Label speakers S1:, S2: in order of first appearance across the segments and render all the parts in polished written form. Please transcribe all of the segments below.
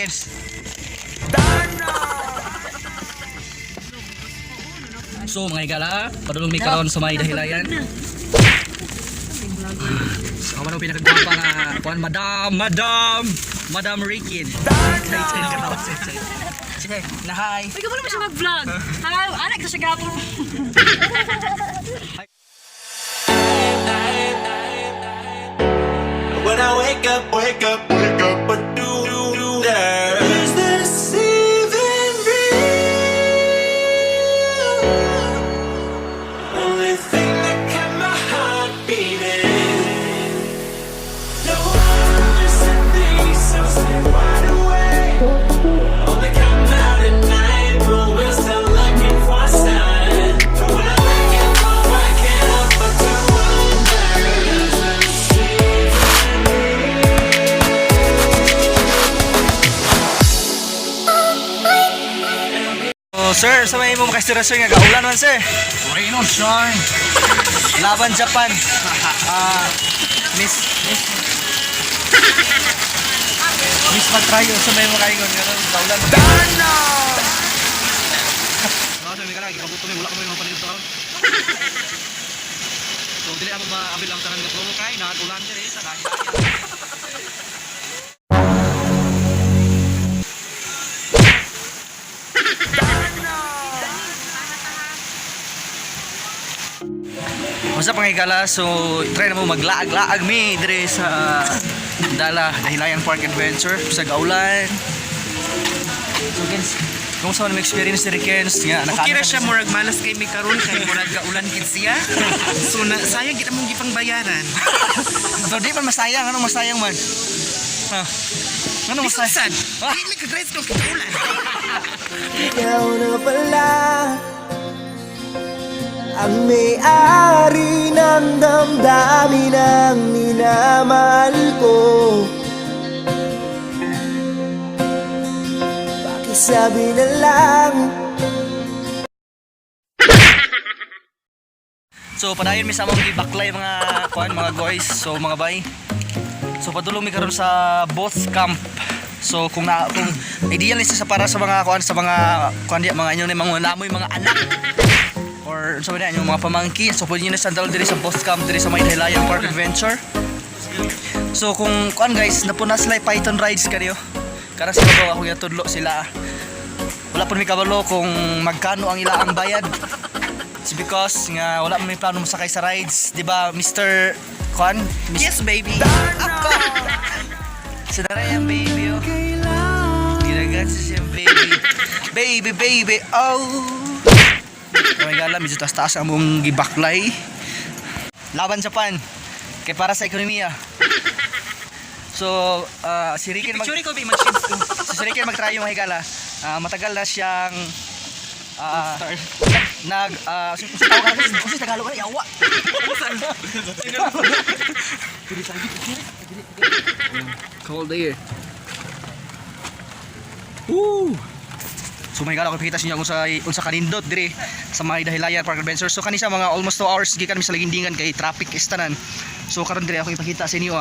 S1: Kens. So mga higala, padulong mi karon sa may dahilayan. So ano pinakagwapa nga kuan Madam Rikin. Sige, na hi.
S2: Ay, kapag naman siya mag-vlog. Hi, anak ko siya gapo.
S3: When I wake up, what do there? Is this even real? Only thing that kept my heart beating. No wonder some things so stay wide awake. Only come out at night, but we're still looking for a sign. But when I wake up, I can't help but to wonder. Is this even
S1: Oh, sir, sa may mo makastira sir nga gaulan man sir.
S4: Rain on shine.
S1: Laban Japan. Miss Matrayo sa may mo kaingon nga gaulan. Dana! Sa may kana gikabuto mi wala ko may mapanito karon. So dili ako maabil ang tanan nga promo kay na ulan diri sa dahilan. Masa pangigala, so try na mo maglaag-laag mi dire sa Dahilayan Park Adventure sa Gaulan. So Kens, kung saan mo experience diri Kens nga
S4: Okay ra siya murag malas kay mi karon kay murag gaulan gid siya. So na sayang kita mong gipang bayaran.
S1: So di man masayang, anong masayang man? Ha? Anong masayang?
S4: Sad. Di mi ka drive kung kaulan.
S5: Ikaw na pala ang may-ari ng damdamin ng minamahal ko. Pakisabi na lang.
S1: So padayon mi sa among gibaklay mga kuan mga guys, so mga bay. So padulong mi karon sa both camp. So kung ideal is sa para sa mga kuan di mga inyo ni mga lamoy mga anak or sabi na yung mga pamangkin. So pwede nyo na sandal diri sa both camp diri sa may Dahilayan Park Adventure. So kung kuan guys, napuna sila Python rides kanyo. Karang sila daw ako yung tudlo sila. Wala po mi kabalo kung magkano ang ilaang bayad. It's because nga wala mo may plano masakay sa rides, di ba Mr. Kwan?
S4: Yes baby.
S1: Ako! Sinara yan baby oh. Ginagat siya baby. Baby, oh! Oh my God, medyo taas-taas ang mong gibaklay. Laban Japan. Kaya para sa ekonomiya. So, si Rikin
S4: Picture ko ba mag-shades ko.
S1: si Rikin mag-try yung mahigala. Matagal na siyang sa Tagalog ay awa. Cold air. Woo! So may gala ko pakita sa inyo kung sa kanindot dire sa may Dahilayan Park Adventure. So kanisa mga almost 2 hours gikan mi sa lagindingan kay traffic istanan. So karon dire ako ipakita sa inyo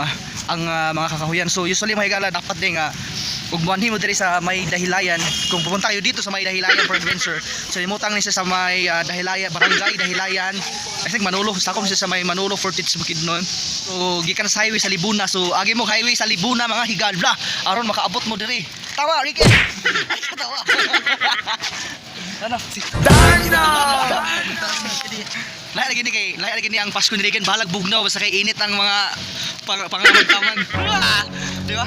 S1: ang mga kakahuyan. So usually may gala dapat din ug buwanhin mo dire sa may Dahilayan. Kung pupunta kayo dito sa may Dahilayan Park Adventure, so imutang ni siya sa may Dahilayan, Barangay Dahilayan. I think Manolo, sa akong siya sa may Manolo Fortich Bukidnon. So gikan sa highway sa Libuna. So agi mo highway sa Libuna mga higala aron makaabot mo dire. Tawa Ricky. Ay tawa. Ano? Dana! Lahat lagi ni ang Pasko ni Ricky balag bugnaw basta kay init ang mga pangamagtaman. Di ba?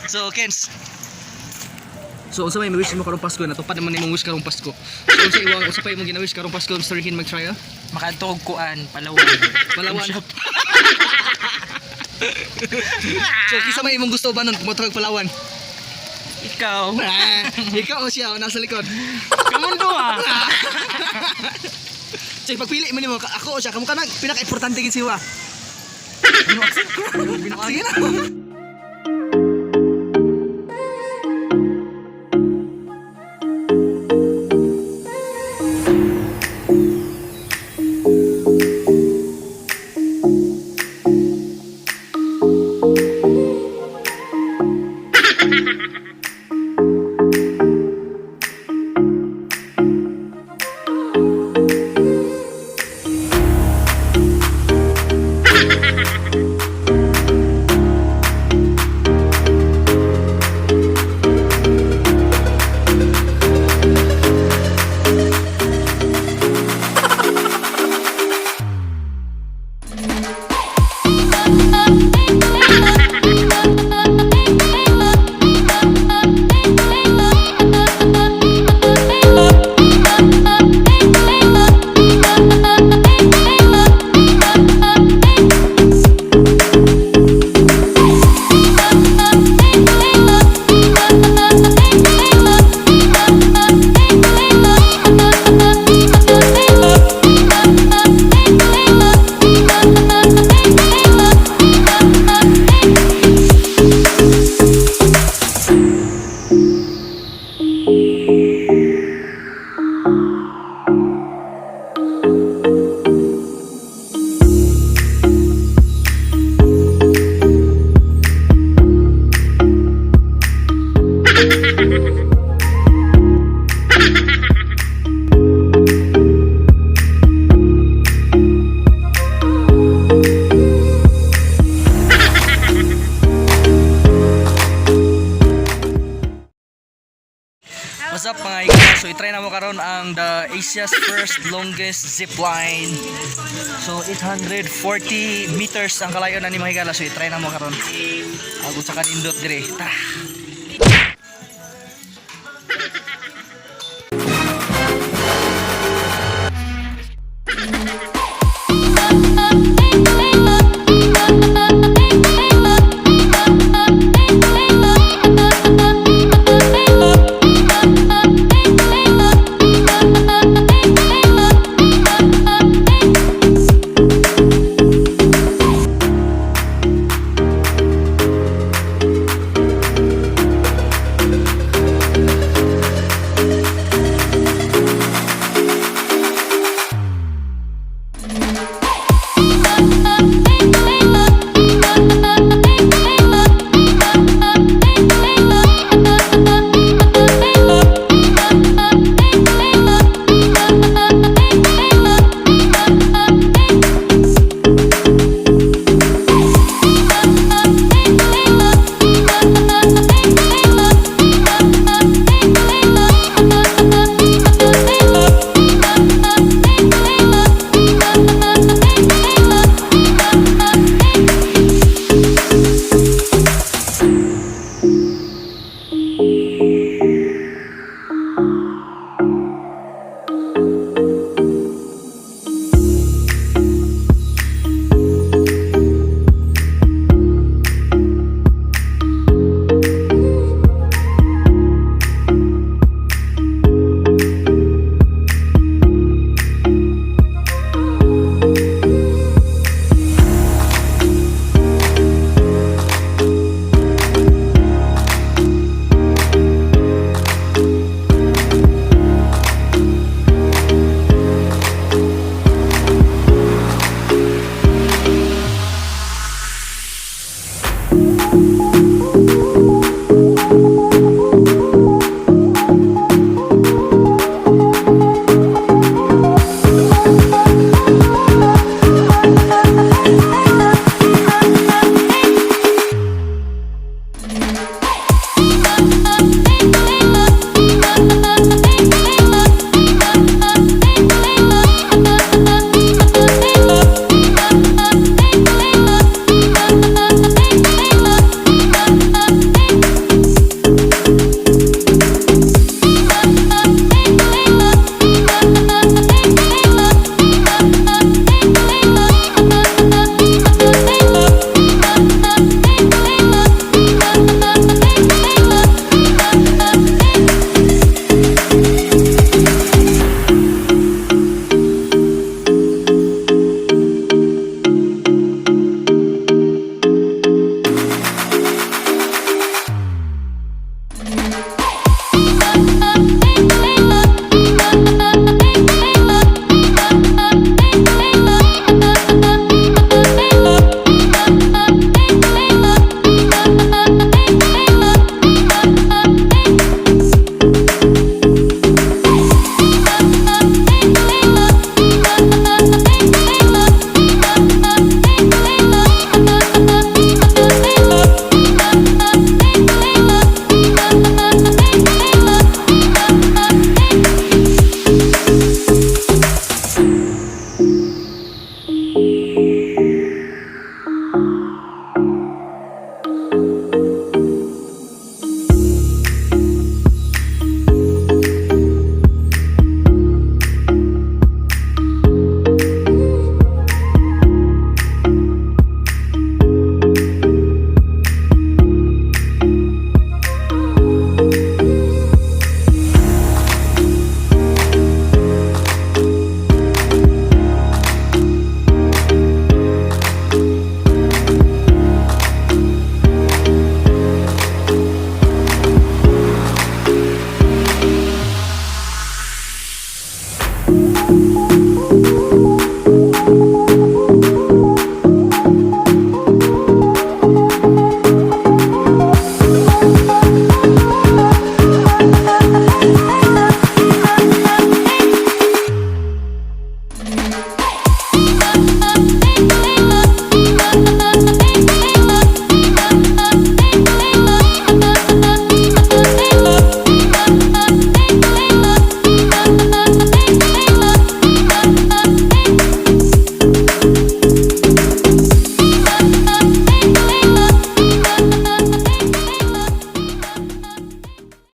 S1: So Kens. So unsa may wish mo karong Pasko na tupad naman imong wish karong Pasko. So unsa pa imong gina-wish karong Pasko Mr. Ricky mag-try?
S4: Makadtog kuan Palawan.
S1: So kisa may imong gusto ba nun kumotog Palawan?
S4: Ikaw.
S1: Ikaw o siya o nasa likod?
S4: Kamundo
S1: So pagpili mo nimo ako o siya kamo ka pinaka-importante gid siya. Sige na. What's up mga higa? So itry na mo karon ang the Asia's first longest zip line. So 840 meters ang kalayo na ni mga higala. So itry na mo karon. Agud sa kanindot dire. Tara.